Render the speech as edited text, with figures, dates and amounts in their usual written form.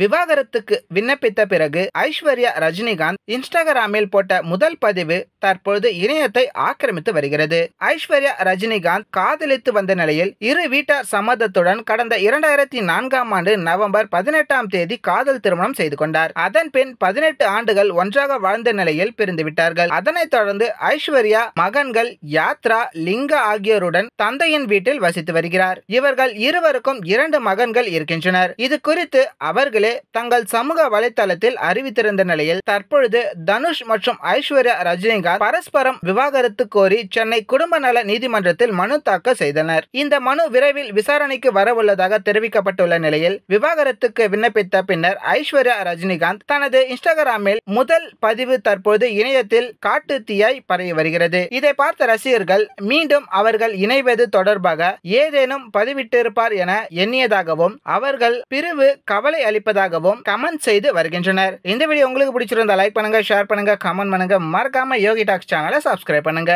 விவாகரத்துக்கு விண்ணப்பித்த பிறகு ஐஸ்வர்யா ரஜினிகாந்த் இன்ஸ்டாகிராமில் போட்ட முதல் பதிவு தற்பொழுது இணையத்தை ஆக்கிரமித்து வருகிறது. ஐஸ்வர்யா ரஜினிகாந்த் காதலித்து வந்த நிலையில் இரு வீட்டார் சம்மதத்துடன் கடந்த 2004ஆம் ஆண்டு நவம்பர் 18ஆம் தேதி காதல் திருமணம் செய்து கொண்டார். அதன் பின் 18 ஆண்டுகள் ஒன்றாக வாழ்ந்த நிலையில் பிரிந்துவிட்டார்கள். அதனைத் தொடர்ந்து ஐஸ்வர்யா மகன்கள் யாத்ரா, லிங்கா ஆகியோருடன் தந்தையின் வீட்டில் வசித்து வருகிறார். இவர்கள் இருவருக்கும் 2 மகன்கள் இருக்கின்றனர். இது குறித்து அவர்களே தங்கள் சமூக வலைதளத்தில் அறிவித்திருந்த நிலையில் தற்பொழுது தனுஷ் மற்றும் ஐஸ்வர்யா ரஜினிகாந்த் பரஸ்பரம் விவாகரத்து கோரி சென்னை குடும்ப நல நீதிமன்றத்தில் மனு தாக்கல் செய்தனர். இந்த மனு விரைவில் விசாரணைக்கு வரவுள்ளதாக தெரிவிக்கப்பட்டுள்ள நிலையில் விவாகரத்துக்கு விண்ணப்பித்த பின்னர் ஐஸ்வர்யா ரஜினிகாந்த் தனது இன்ஸ்டாகிராமில் முதல் பதிவு தற்போது இணையத்தில் காட்டு தீயாய் பரவி வருகிறது. இதை பார்த்த ரசிகர்கள் மீண்டும் அவர்கள் இணைவது தொடர்பாக ஏதேனும் பதிவிட்டிருப்பார் என எண்ணியதாகவும் அவர்கள் பிரிவு கவலை அளிப்பதாகவும் கமெண்ட் செய்து வருகின்றனர். இந்த வீடியோ உங்களுக்கு பிடிச்சிருந்தா லைக் பண்ணுங்க, ஷேர் பண்ணுங்க, கமெண்ட் பண்ணுங்க. மறக்காம யோகி டாக்ஸ் சேனலை சப்ஸ்கிரைப் பண்ணுங்க.